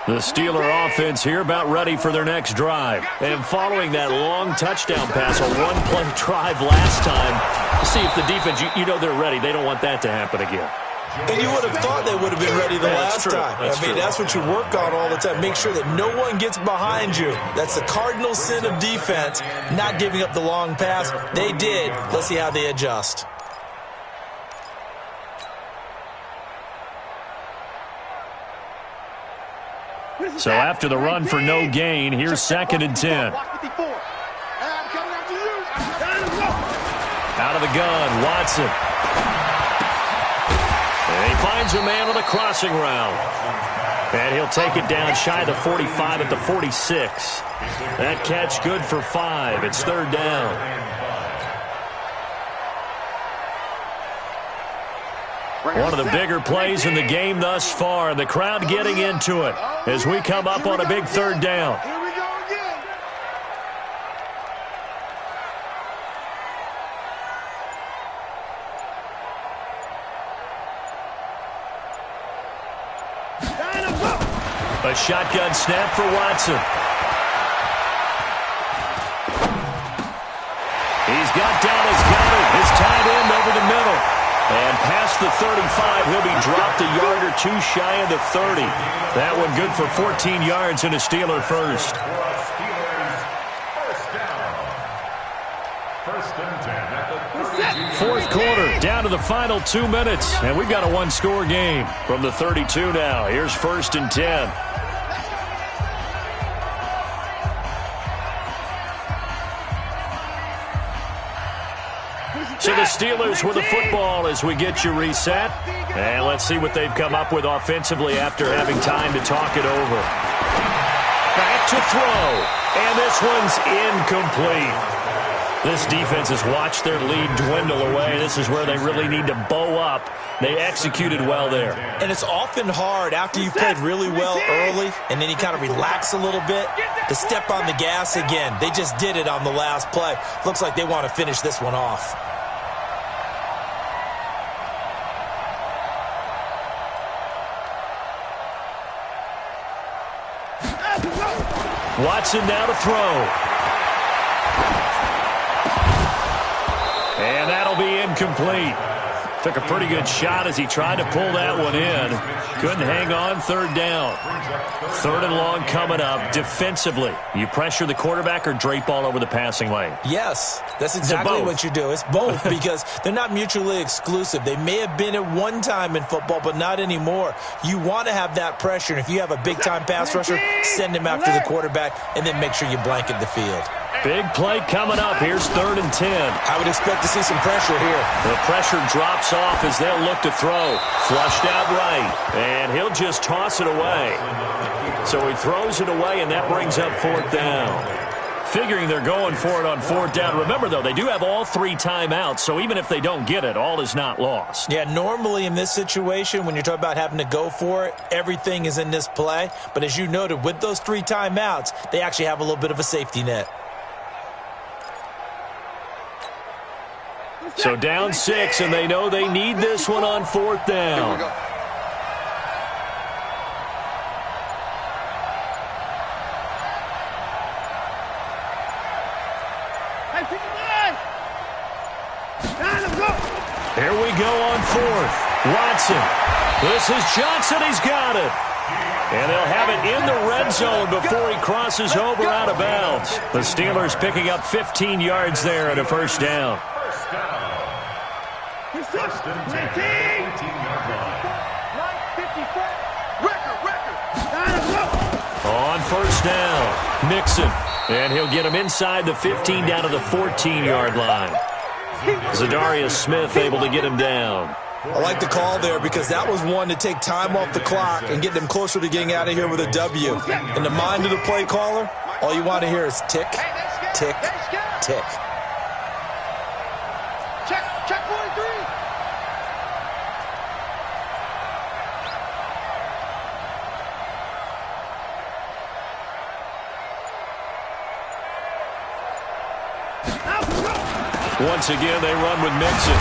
The Steeler offense here about ready for their next drive. And following that long touchdown pass, a one-play drive last time, see if the defense, you know they're ready. They don't want that to happen again. And you would have thought they would have been ready the last time. That's what you work on all the time. Make sure that no one gets behind you. That's the cardinal sin of defense, not giving up the long pass. They did. Let's see how they adjust. So after the run for no gain, here's 2nd and 10. Out of the gun, Watson. And he finds a man on the crossing route. And he'll take it down shy of the 45 at the 46. That catch good for 5. It's 3rd down. One of the bigger plays in the game thus far. The crowd getting into it as we come up on a big 3rd down. Here we go again. A shotgun snap for Watson. He's got down his Goddard, his tight end over the middle. And past the 35, he'll be dropped a yard or 2 shy of the 30. That one good for 14 yards and a Steeler first. Fourth quarter, down to the final 2 minutes, and we've got a one-score game from the 32 now. Here's 1st and 10. So the Steelers with the football as we get you reset. And let's see what they've come up with offensively after having time to talk it over. Back to throw, and this one's incomplete. This defense has watched their lead dwindle away. This is where they really need to bow up. They executed well there. And it's often hard after you've played really well early and then you kind of relax a little bit to step on the gas again. They just did it on the last play. Looks like they want to finish this one off. Watson now to throw. And that'll be incomplete. Took a pretty good shot as he tried to pull that one in. Couldn't hang on. 3rd down. 3rd and long coming up. Defensively, you pressure the quarterback or drape all over the passing lane? Yes, that's exactly what you do. It's both because they're not mutually exclusive. They may have been at one time in football, but not anymore. You want to have that pressure, and if you have a big-time pass rusher, send him after the quarterback, and then make sure you blanket the field. Big play coming up. Here's 3rd and 10. I would expect to see some pressure here. The pressure drops off as they'll look to throw. Flushed out right. And he'll just toss it away. So he throws it away, and that brings up 4th down. Figuring they're going for it on 4th down. Remember, though, they do have all 3 timeouts, so even if they don't get it, all is not lost. Yeah, normally in this situation, when you're talking about having to go for it, everything is in this play. But as you noted, with those 3 timeouts, they actually have a little bit of a safety net. So down 6, and they know they need this one on 4th down. Here we go on 4th. Watson. This is Johnson. He's got it. And they'll have it in the red zone before he crosses over out of bounds. The Steelers picking up 15 yards there at a 1st down. First and 10, 18-yard line. On 1st down, Mixon. And he'll get him inside the 15 down to the 14-yard line. Zadarius Smith able to get him down. I like the call there because that was one to take time off the clock and get them closer to getting out of here with a W. In the mind of the play caller, all you want to hear is tick, tick, tick. Check 43. Once again, they run with Mixon.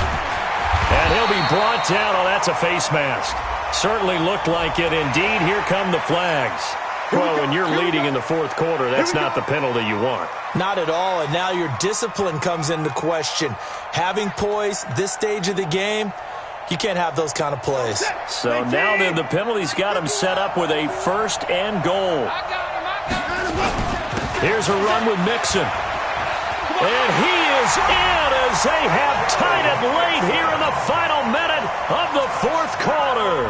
And he'll be brought down. Oh, that's a face mask. Certainly looked like it. Indeed, here come the flags. Well, when you're leading in the 4th quarter, that's not the penalty you want. Not at all, and now your discipline comes into question. Having poise this stage of the game, you can't have those kind of plays. So now then, the penalty's got him set up with a 1st and goal. Here's a run with Mixon. And he is in as they have tied it late here in the final minute of the 4th quarter.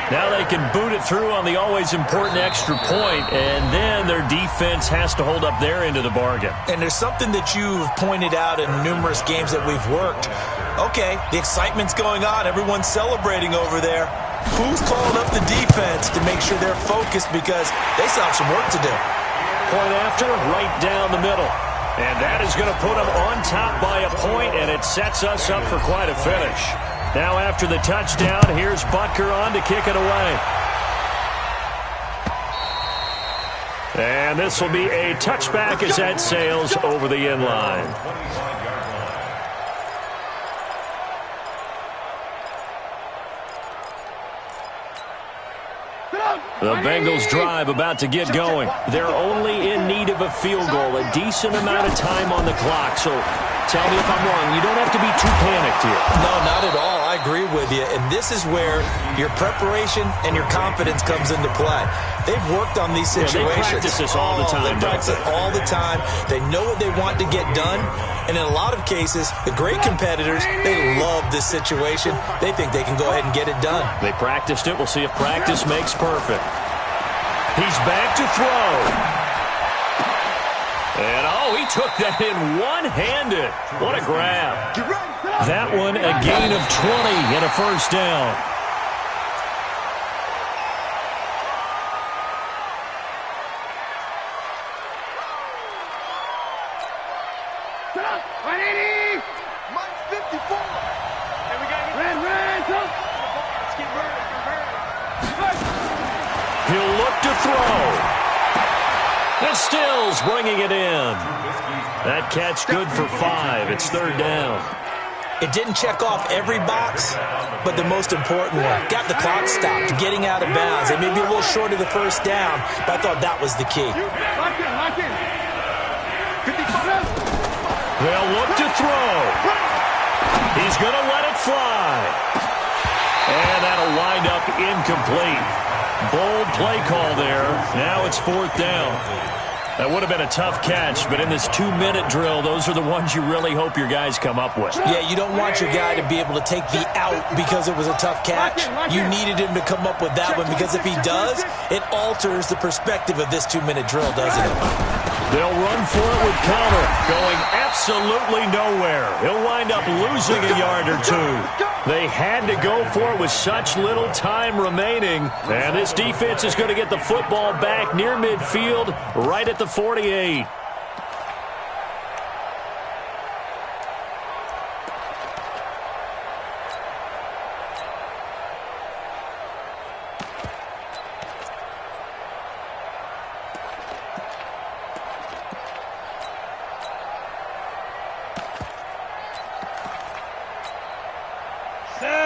Now they can boot it through on the always important extra point, and then their defense has to hold up their end of the bargain. And there's something that you've pointed out in numerous games that we've worked. Okay, the excitement's going on. Everyone's celebrating over there. Who's calling up the defense to make sure they're focused because they still have some work to do? Point after, right down the middle. And that is going to put them on top by a point, and it sets us up for quite a finish. Now after the touchdown, here's Butker on to kick it away. And this will be a touchback as that sails over the end line. The Bengals drive about to get going. They're only in need of a field goal, a decent amount of time on the clock. So tell me if I'm wrong. You don't have to be too panicked here. No, not at all. I agree with you, and this is where your preparation and your confidence comes into play. They've worked on these situations. They practice this all the time. They practice it all the time. They know what they want to get done, and in a lot of cases, the great competitors, they love this situation. They think they can go ahead and get it done. They practiced it. We'll see if practice makes perfect. He's back to throw. And, he took that in one-handed. What a grab. That one, a gain of 20 and a first down. He'll look to throw. And Stills bringing it in. That catch good for 5. It's third down. It didn't check off every box, but the most important one. Got the clock stopped, getting out of bounds. They may be a little short of the first down, but I thought that was the key. They'll look to throw. He's going to let it fly. And that'll wind up incomplete. Bold play call there. Now it's fourth down. That would have been a tough catch, but in this 2-minute drill, those are the ones you really hope your guys come up with. Yeah, you don't want your guy to be able to take the out because it was a tough catch. You needed him to come up with that one because if he does, it alters the perspective of this 2-minute drill, doesn't it? They'll run for it with counter, going absolutely nowhere. He'll wind up losing a yard or two. They had to go for it with such little time remaining. And this defense is going to get the football back near midfield, right at the 48.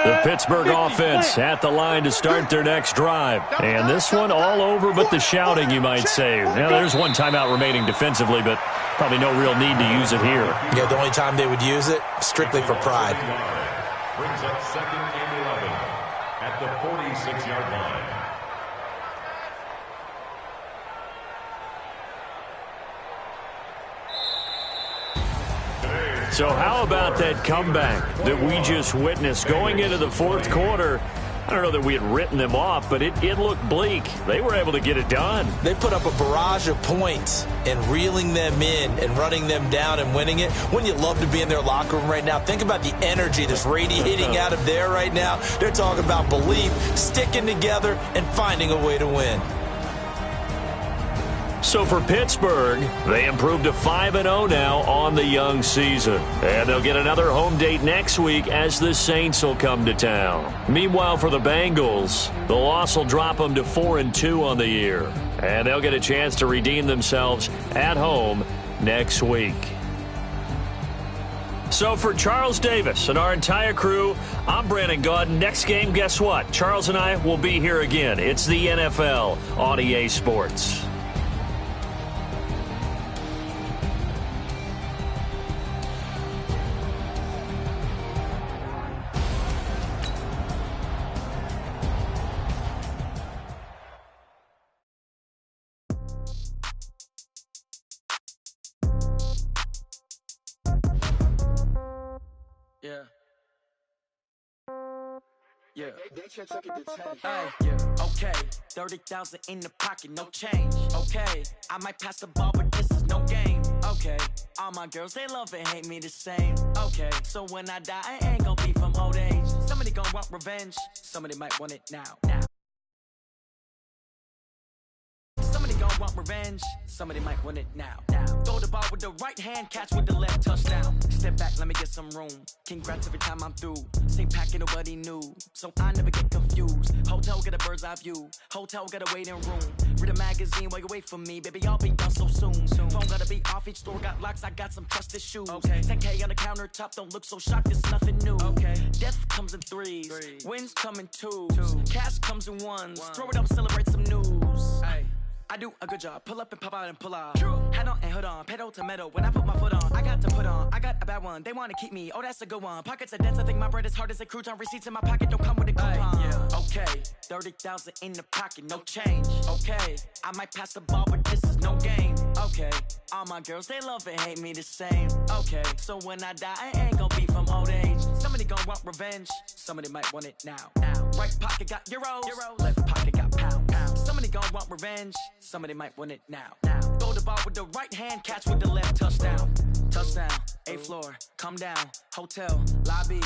The Pittsburgh offense at the line to start their next drive. And this one all over but the shouting, you might say. Now, there's one timeout remaining defensively, but probably no real need to use it here. Yeah, the only time they would use it, strictly for pride. Brings up 2nd and 11 at the 46-yard line. So how about that comeback that we just witnessed going into the fourth quarter? I don't know that we had written them off, but it looked bleak. They were able to get it done. They put up a barrage of points and reeling them in and running them down and winning it. Wouldn't you love to be in their locker room right now? Think about the energy that's radiating out of there right now. They're talking about belief, sticking together, and finding a way to win. So for Pittsburgh, they improved to 5-0 now on the young season. And they'll get another home date next week as the Saints will come to town. Meanwhile, for the Bengals, the loss will drop them to 4-2 on the year. And they'll get a chance to redeem themselves at home next week. So for Charles Davis and our entire crew, I'm Brandon Gaudin. Next game, guess what? Charles and I will be here again. It's the NFL on EA Sports. Yeah. Okay. 30,000 in the pocket, no change. Okay. I might pass the ball, but this is no game. Okay. All my girls, they love and hate me the same. Okay. So when I die, I ain't gonna be from old age. Somebody gonna want revenge. Somebody might want it now. Somebody gonna want revenge. Somebody might want it now. Throw the ball with the right hand, catch with the left, touchdown. Step back, let me get some room. Congrats every time I'm through. Same packet, nobody knew, so I never get confused. Hotel got a bird's eye view. Hotel got a waiting room. Read a magazine while you wait for me, baby. I'll be done so soon. Phone gotta be off. Each store got locks. I got some trusted shoes. Okay. 10K on the countertop. Don't look so shocked. It's nothing new. Okay. Death comes in threes. Wins come in twos. Cash comes in ones. Throw it up, celebrate some news. Ay. I do a good job. Pull up and pop out and pull out. Hat on and hood on, pedal to metal. When I put my foot on, I got to put on. I got a bad one, they wanna keep me. Oh, that's a good one. Pockets are dense, I think my bread is hard as a crouton. Receipts in my pocket don't come with a coupon. Yeah. Okay, 30,000 in the pocket, no change. Okay, I might pass the ball, but this is no game. Okay, all my girls, they love and hate me the same. Okay, so when I die, I ain't gon' be from old age. Somebody gon' want revenge, somebody might want it now. Right pocket got euros, left pocket got pound. Somebody gon' want revenge, somebody might want it now. Throw the ball with the right hand, catch with the left, touchdown. Touchdown, 8th floor, come down, hotel, lobby.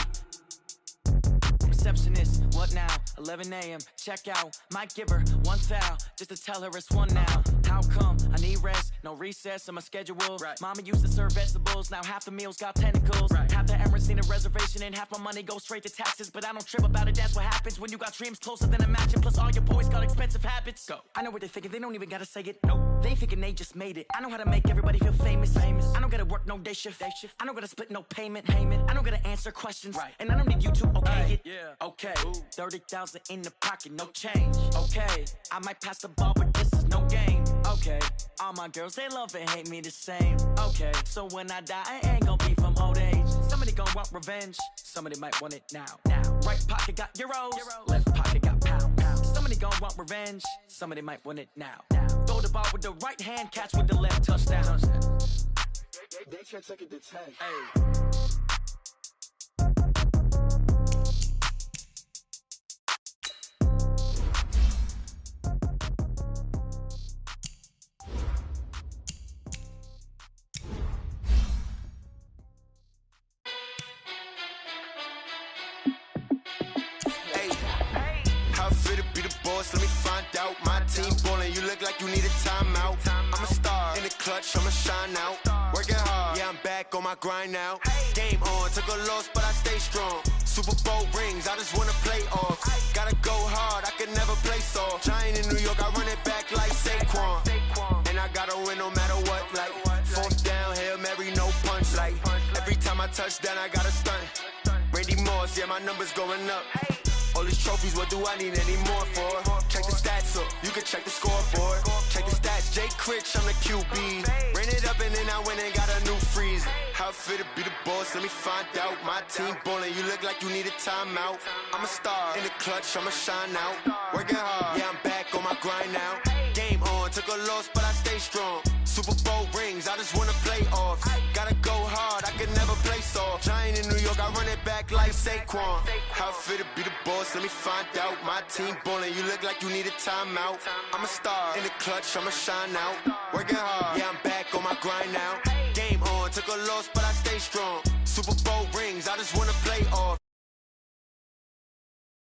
Receptionist, what now? 11 a.m. check out. Might give her one foul just to tell her it's one now. How come? I need rest, no recess in my schedule. Mama used to serve vegetables, now half the meals got tentacles. Half the Emirates need a reservation and half my money goes straight to taxes. But I don't trip about it, that's what happens when you got dreams closer than a match. And plus all your boys got expensive habits. Go. I know what they're thinking, they don't even gotta say it. Nope. They thinking they just made it. I know how to make everybody feel famous. I don't gotta work no day shift. I don't gotta split no payment. I don't gotta answer questions. And I don't need you to okay it. Okay, 30,000 in the pocket, no change. Okay, I might pass the ball, but this is no game. Okay, all my girls, they love and hate me the same. Okay, so when I die, I ain't gon' be from old age. Somebody gon' want revenge, somebody might want it now. Right pocket got euros, left pocket got pound. Somebody gon' want revenge, somebody might want it now. Throw the ball with the right hand, catch with the left, touchdown. They check second to 10. Hey. Let me find out. My team ballin', you look like you need a timeout. I'm a star in the clutch, I'ma shine out. Working hard, yeah, I'm back on my grind now. Game on, took a loss, but I stay strong. Super Bowl rings, I just wanna play off. Gotta go hard, I can never play soft. Giant in New York, I run it back like Saquon. And I gotta win no matter what, like 4th down, Hail Mary, no punch. Like every time I touch down, I gotta stunt. Randy Moss, yeah, my numbers going up. All these trophies, what do I need any more for? Check the stats up, you can check the scoreboard. Check the stats, Jay Critch, I'm the QB. Ran it up and then I went and got a new freeze. How it feel to be the boss, let me find out. My team ballin', you look like you need a timeout. I'm a star in the clutch, I'ma shine out. Working hard, yeah, I'm back on my grind now. Game on, took a loss, but I stay strong. Super Bowl rings, I just wanna play off. Gotta go hard, I can never play soft. Giant in New York, I run it back like Saquon. How it feel to be the boss, let me find out. My team ballin', you look like you need a timeout. I'm a star in the clutch, I'ma shine out. Working hard, yeah, I'm back on my grind now. Game on, took a loss, but I stay strong. Super Bowl rings, I just wanna play off.